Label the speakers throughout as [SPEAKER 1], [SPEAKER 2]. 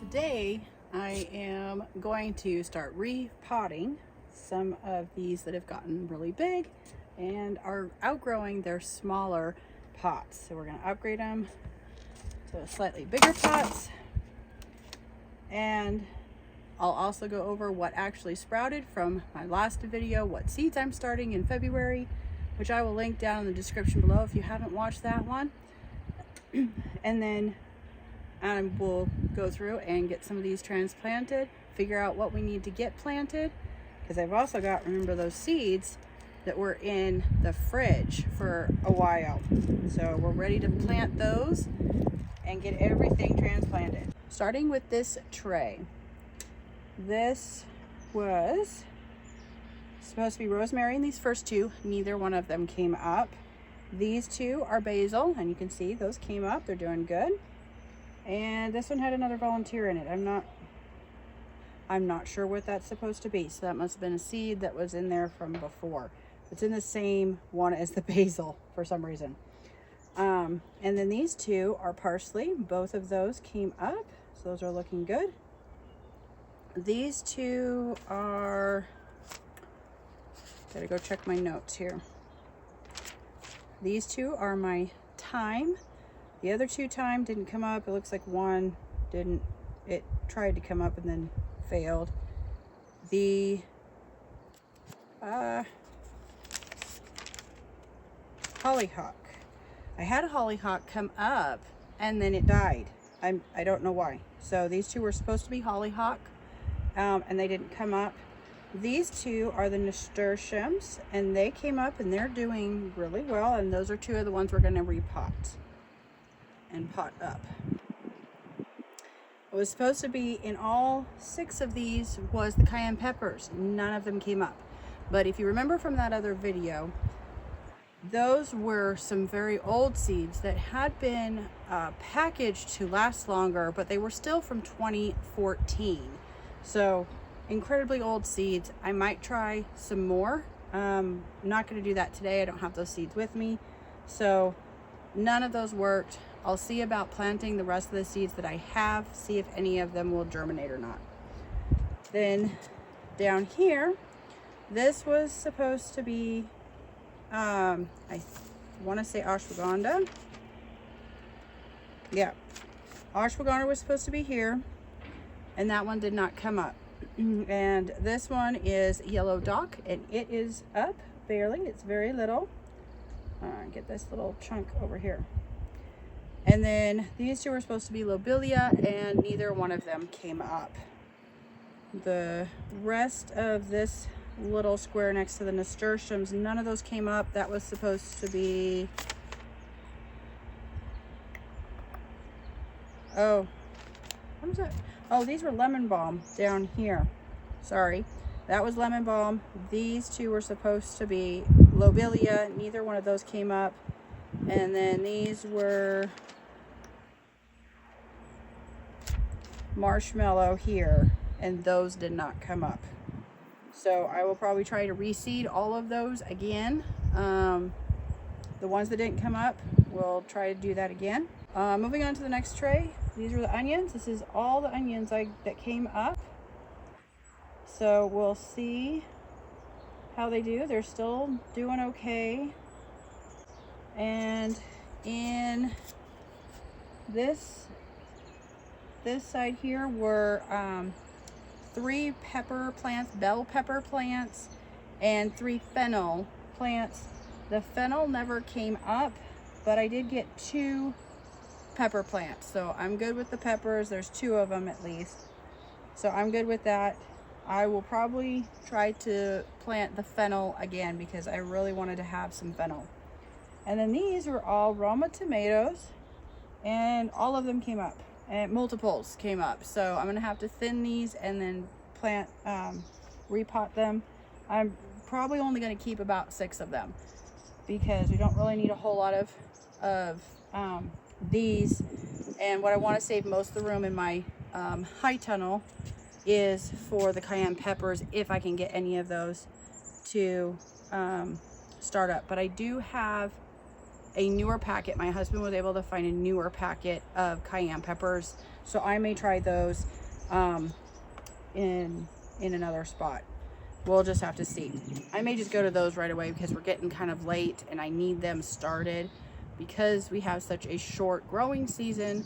[SPEAKER 1] Today I am going to start repotting some of these that have gotten really big and are outgrowing their smaller pots. So we're going to upgrade them to slightly bigger pots, and I'll also go over what actually sprouted from my last video, what seeds I'm starting in February, which I will link down in the description below if you haven't watched that one. And then we'll go through and get some of these transplanted, figure out what we need to get planted, because I've also got, remember, those seeds that were in the fridge for a while. So we're ready to plant those and get everything transplanted. Starting with this tray. This was supposed to be rosemary in these first two. Neither one of them came up. These two are basil, and you can see those came up. They're doing good. And this one had another volunteer in it. I'm not sure what that's supposed to be. So that must have been a seed that was in there from before. It's in the same one as the basil for some reason. And then these two are parsley. Both of those came up. So those are looking good. These two are, gotta go check my notes here. These two are my thyme. The other two thyme didn't come up. It looks like one didn't. It tried to come up and then failed. The hollyhock. I had a hollyhock come up and then it died. I don't know why. So these two were supposed to be hollyhock, and they didn't come up. These two are the nasturtiums, and they came up and they're doing really well, and those are two of the ones we're going to repot and pot up. It was supposed to be in all 6 of these was the cayenne peppers. None of them came up. But if you remember from that other video, those were some very old seeds that had been packaged to last longer, but they were still from 2014. So incredibly old seeds. I might try some more. Not going to do that today. I don't have those seeds with me. So none of those worked. I'll see about planting the rest of the seeds that I have, see if any of them will germinate or not. Then down here, this was supposed to be, I want to say ashwagandha. Yeah, ashwagandha was supposed to be here, and that one did not come up. And this one is yellow dock, and it is up barely. It's very little. Get this little chunk over here. And then these two were supposed to be lobelia, and neither one of them came up. The rest of this little square next to the nasturtiums, none of those came up. That was supposed to be, oh, what was that? Oh, these were lemon balm down here. Sorry, that was lemon balm. These two were supposed to be lobelia. Neither one of those came up. And then these were marshmallow here, and those did not come up. So I will probably try to reseed all of those again. The ones that didn't come up, we'll try to do that again. Moving on to the next tray. These are the onions. This is all the onions that came up. So we'll see how they do. They're still doing okay. And in this side here were 3 pepper plants, bell pepper plants, and 3 fennel plants. The fennel never came up, but I did get 2 pepper plants, so I'm good with the peppers. There's 2 of them at least, so I'm good with that. I will probably try to plant the fennel again because I really wanted to have some fennel. And then these were all Roma tomatoes, and all of them came up, and multiples came up. So I'm gonna have to thin these and then plant, repot them. I'm probably only gonna keep about 6 of them because we don't really need a whole lot of these. And what I want to save most of the room in my high tunnel is for the cayenne peppers, if I can get any of those to start up. But I do have a newer packet. My husband was able to find a newer packet of cayenne peppers, So I may try those in another spot. We'll just have to see. I may just go to those right away because we're getting kind of late and I need them started. Because we have such a short growing season,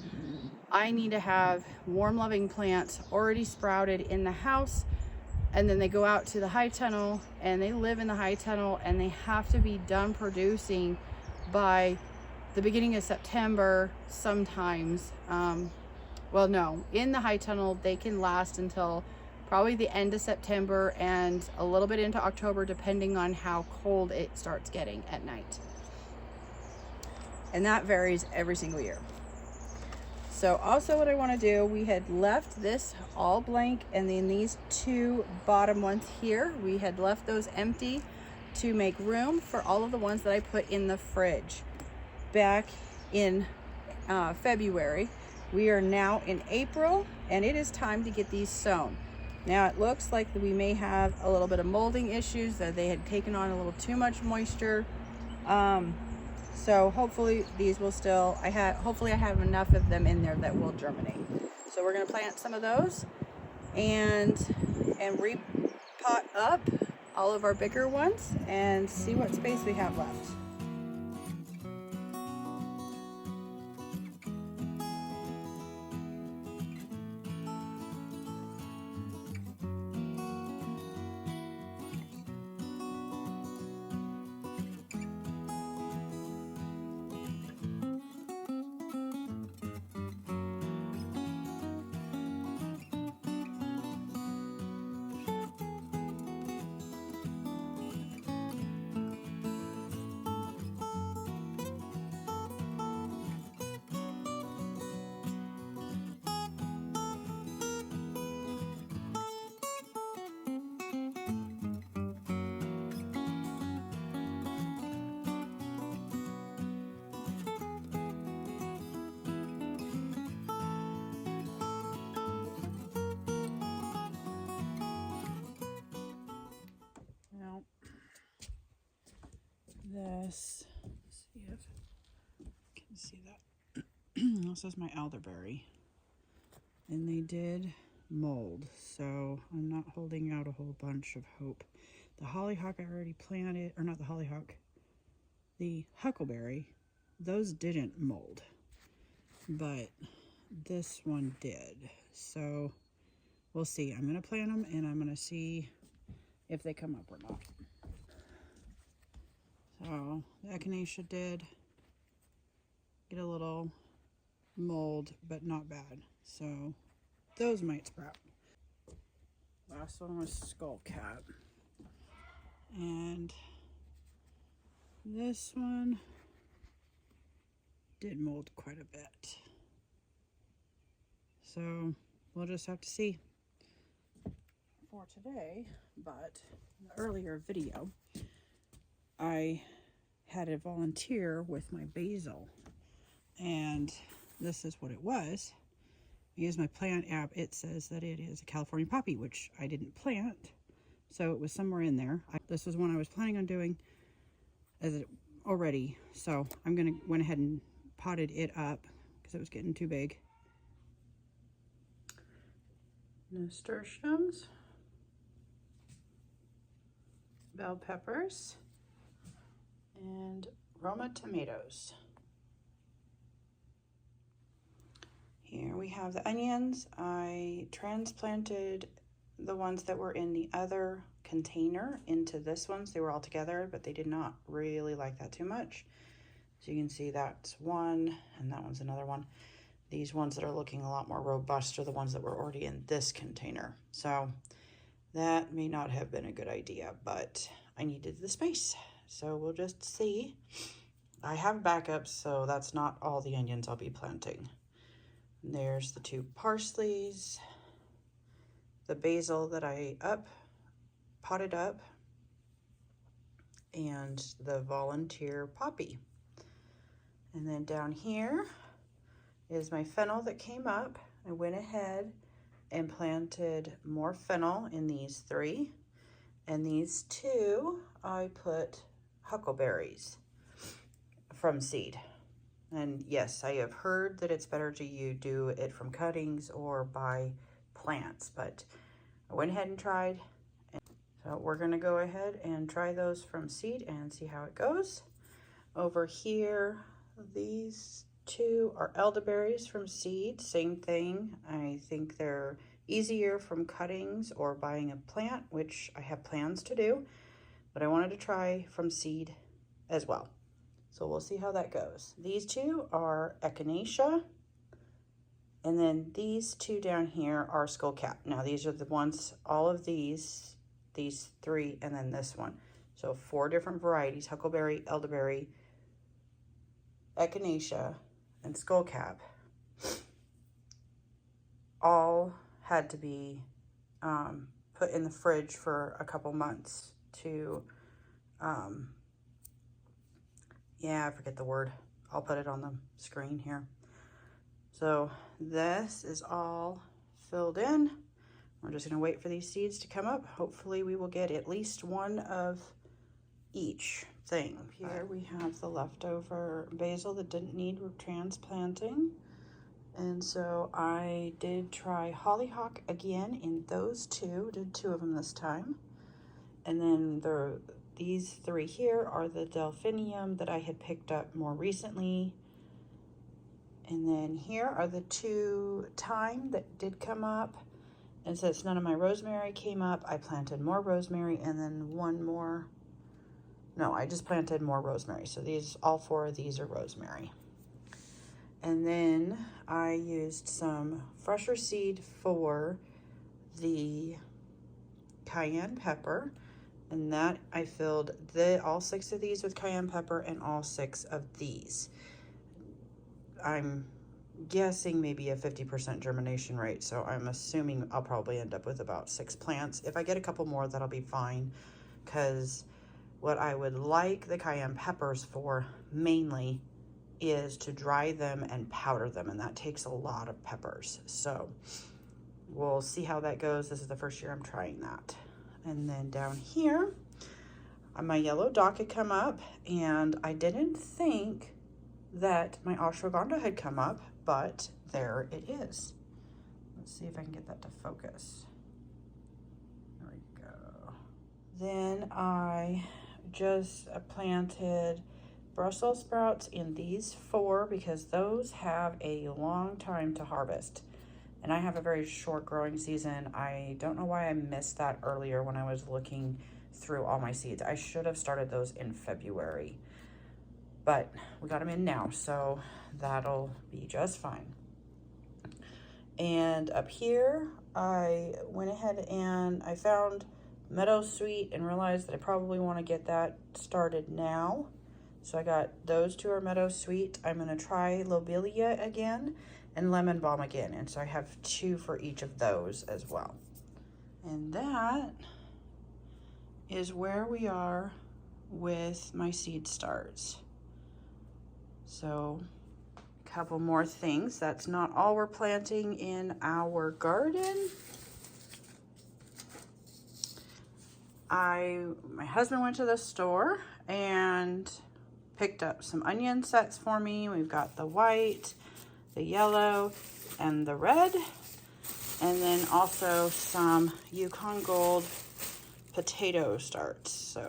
[SPEAKER 1] I need to have warm loving plants already sprouted in the house, and then they go out to the high tunnel and they live in the high tunnel, and they have to be done producing by the beginning of September sometimes. Well, no, in the high tunnel they can last until probably the end of September and a little bit into October, depending on how cold it starts getting at night. And that varies every single year. So also what I want to do, we had left this all blank, and then these two bottom ones here, we had left those empty to make room for all of the ones that I put in the fridge back in February. We are now in April, and it is time to get these sown. Now it looks like that we may have a little bit of molding issues, that they had taken on a little too much moisture. So hopefully these will still, hopefully I have enough of them in there that will germinate. So we're going to plant some of those and repot up all of our bigger ones and see what space we have left. This, see if you can see that. This is my elderberry, and they did mold, so I'm not holding out a whole bunch of hope. The hollyhock I already planted, or not the hollyhock, the huckleberry, those didn't mold, but this one did. So we'll see. I'm going to plant them and I'm going to see if they come up or not. So the echinacea did get a little mold, but not bad. So those might sprout. Last one was skullcap. And this one did mold quite a bit. So we'll just have to see for today. But in the earlier video, I had a volunteer with my basil, and this is what it was. I used my plant app. It says that it is a California poppy, which I didn't plant, so it was somewhere in there. This was one I was planning on doing as it already, so I'm gonna went ahead and potted it up because it was getting too big. Nasturtiums, bell peppers, and Roma tomatoes. Here we have the onions. I transplanted the ones that were in the other container into this one, so they were all together, but they did not really like that too much. So you can see that's one, and that one's another one. These ones that are looking a lot more robust are the ones that were already in this container. So that may not have been a good idea, but I needed the space. So we'll just see. I have backups, so that's not all the onions I'll be planting. And there's the two parsleys, the basil that I potted up, and the volunteer poppy. And then down here is my fennel that came up. I went ahead and planted more fennel in these three. And these two, I put huckleberries from seed.
[SPEAKER 2] And yes, I have heard that it's better to do it from cuttings or by plants, but I went ahead and tried. So we're gonna go ahead and try those from seed and see how it goes. Over here, these two are elderberries from seed, same thing. I think they're easier from cuttings or buying a plant, which I have plans to do, but I wanted to try from seed as well. So we'll see how that goes. These two are echinacea, and then these two down here are skullcap. Now these are the ones, all of these three, and then this one. So 4 different varieties: huckleberry, elderberry, echinacea, and skullcap. All had to be put in the fridge for a couple months to, yeah, I forget the word. I'll put it on the screen here. So this is all filled in. We're just gonna wait for these seeds to come up. Hopefully we will get at least one of each thing. Here we have the leftover basil that didn't need transplanting. And so I did try hollyhock again in those two, did 2 of them this time. And then these 3 here are the delphinium that I had picked up more recently. And then here are the 2 thyme that did come up. And since none of my rosemary came up, I planted more rosemary, and then 1 more. No, I just planted more rosemary. So all 4 of these are rosemary. And then I used some fresher seed for the cayenne pepper. And that I filled all 6 of these with cayenne pepper and all 6 of these. I'm guessing maybe a 50% germination rate, so I'm assuming I'll probably end up with about 6 plants. If I get a couple more, that'll be fine, because what I would like the cayenne peppers for mainly is to dry them and powder them, and that takes a lot of peppers. So we'll see how that goes. This is the first year I'm trying that. And then down here, my yellow dock had come up, and I didn't think that my ashwagandha had come up, but there it is. Let's see if I can get that to focus. There we go. Then I just planted Brussels sprouts in these 4 because those have a long time to harvest. And I have a very short growing season. I don't know why I missed that earlier when I was looking through all my seeds. I should have started those in February, but we got them in now, so that'll be just fine. And up here, I went ahead and I found meadowsweet and realized that I probably want to get that started now. So I got those 2 are meadowsweet. I'm gonna try lobelia again and lemon balm again. And so I have 2 for each of those as well. And that is where we are with my seed starts. So a couple more things. That's not all we're planting in our garden. My husband went to the store and picked up some onion sets for me. We've got the white, the yellow, and the red. And then also some Yukon Gold potato starts. So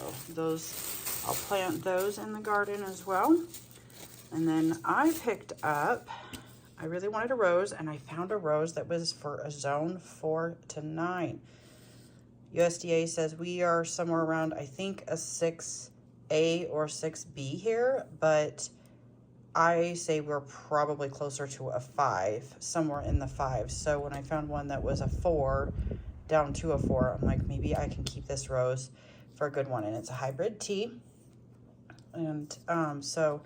[SPEAKER 2] I'll plant those in the garden as well. And then I picked up, I really wanted a rose, and I found a rose that was for a zone 4 to 9. USDA says we are somewhere around, I think, a 6A or 6B here, but I say we're probably closer to a 5, somewhere in the 5. So when I found one that was a 4, down to a 4, I'm like, maybe I can keep this rose for a good one. And it's a hybrid tea. And so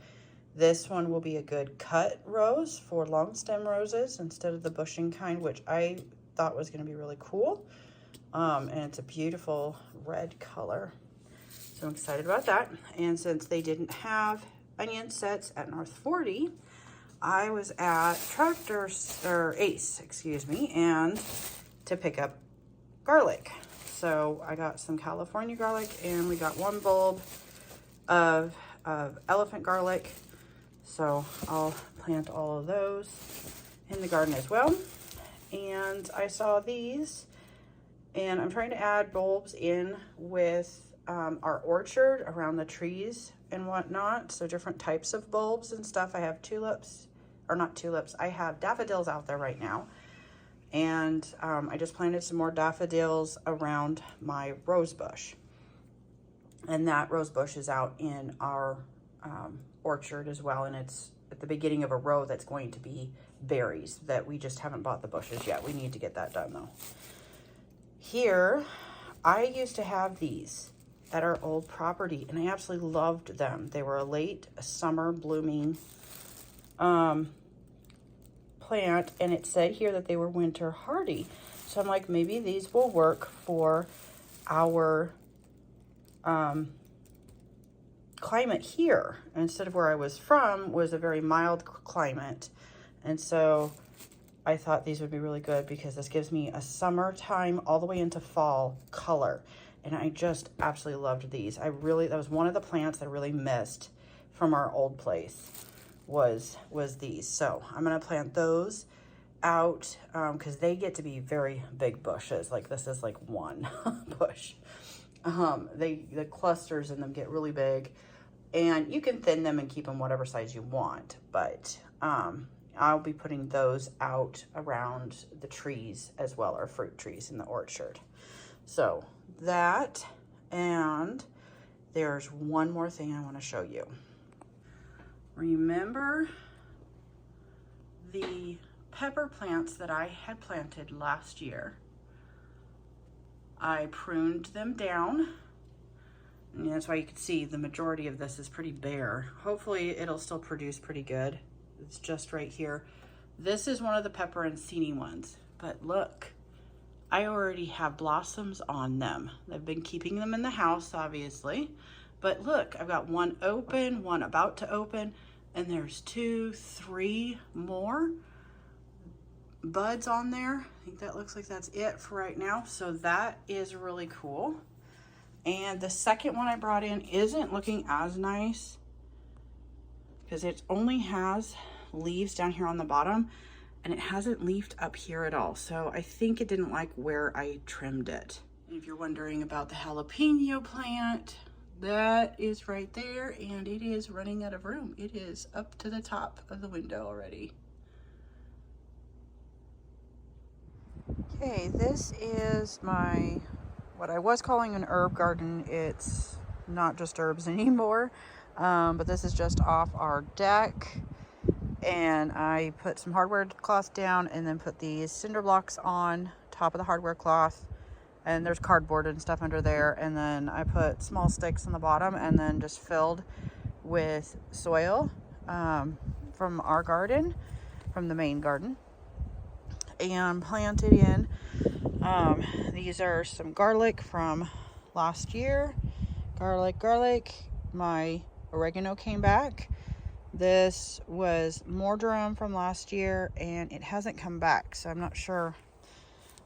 [SPEAKER 2] this one will be a good cut rose for long stem roses instead of the bushing kind, which I thought was going to be really cool. And it's a beautiful red color. So I'm excited about that. And since they didn't have onion sets at North 40, I was at Ace, excuse me, and to pick up garlic. So I got some California garlic, and we got 1 bulb of elephant garlic. So I'll plant all of those in the garden as well. And I saw these, and I'm trying to add bulbs in with our orchard around the trees and whatnot. So different types of bulbs and stuff. I have tulips, or not tulips, I have daffodils out there right now. And I just planted some more daffodils around my rose bush. And that rose bush is out in our orchard as well. And it's at the beginning of a row that's going to be berries that we just haven't bought the bushes yet. We need to get that done though. Here, I used to have these at our old property, and I absolutely loved them. They were a late summer blooming plant, and it said here that they were winter hardy. So I'm like, maybe these will work for our climate here. Instead of where I was from was a very mild climate. And so I thought these would be really good because this gives me a summertime all the way into fall color. And I just absolutely loved these. That was one of the plants I really missed from our old place was these. So I'm gonna plant those out because they get to be very big bushes. Like this is like one bush. The clusters in them get really big, and you can thin them and keep them whatever size you want. But I'll be putting those out around the trees as well, or fruit trees in the orchard. So that, and there's one more thing I want to show you. Remember the pepper plants that I had planted last year? I pruned them down, and that's why you can see the majority of this is pretty bare. Hopefully it'll still produce pretty good. It's just right here. This is one of the pepper and cini ones, but look, I already have blossoms on them. I've been keeping them in the house, obviously, but look, I've got one open, one about to open, and there's 2, 3 more buds on there. I think that looks like that's it for right now. So that is really cool. And the second one I brought in isn't looking as nice because it only has leaves down here on the bottom, and it hasn't leafed up here at all. So I think it didn't like where I trimmed it. And if you're wondering about the jalapeno plant, that is right there, and it is running out of room. It is up to the top of the window already. Okay, this is what I was calling an herb garden. It's not just herbs anymore, but this is just off our deck. And I put some hardware cloth down and then put these cinder blocks on top of the hardware cloth. And there's cardboard and stuff under there. And then I put small sticks on the bottom and then just filled with soil from our garden, from the main garden. And planted in. These are some garlic from last year. Garlic. My oregano came back. This was marjoram from last year, and it hasn't come back, so I'm not sure.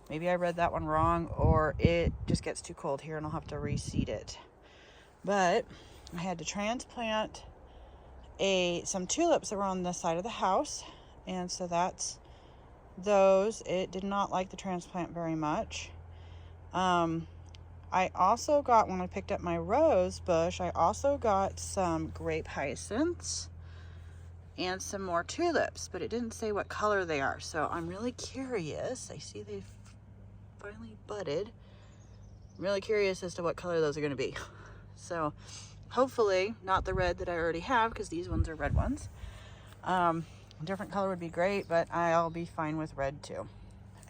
[SPEAKER 2] Maybe I read that one wrong, or it just gets too cold here and I'll have to reseed it. But I had to transplant some tulips that were on the side of the house, and so that's those. It did not like the transplant very much. I also got, when I picked up my rose bush, I also got some grape hyacinths and some more tulips, but it didn't say what color they are. So I'm really curious. I see they've finally budded. I'm really curious as to what color those are going to be. So hopefully not the red that I already have, because these ones are red ones. A different color would be great, but I'll be fine with red too.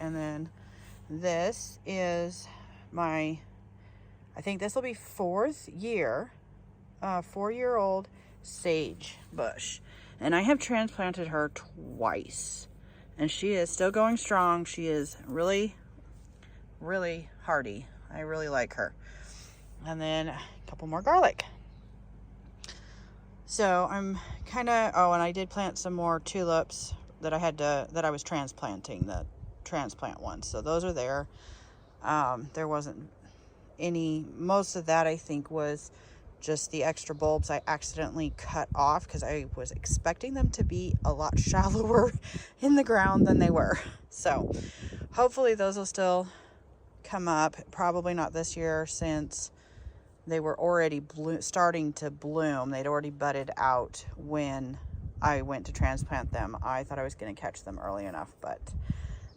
[SPEAKER 2] And then this is I think this will be 4th year, 4-year-old sage bush. And I have transplanted her twice, and she is still going strong. She is really, really hardy. I really like her. And then a couple more garlic. So I'm kind of, and I did plant some more tulips that I was transplanting, the transplant ones. So those are there. There wasn't any, most of that I think was Just the extra bulbs I accidentally cut off because I was expecting them to be a lot shallower in the ground than they were. So hopefully those will still come up. Probably not this year since they were already starting to bloom. They'd already budded out when I went to transplant them. I thought I was going to catch them early enough, but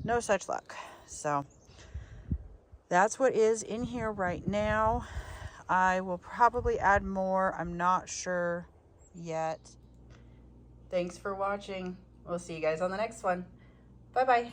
[SPEAKER 2] no such luck. So that's what is in here right now. I will probably add more. I'm not sure yet. Thanks for watching. We'll see you guys on the next one. Bye-bye.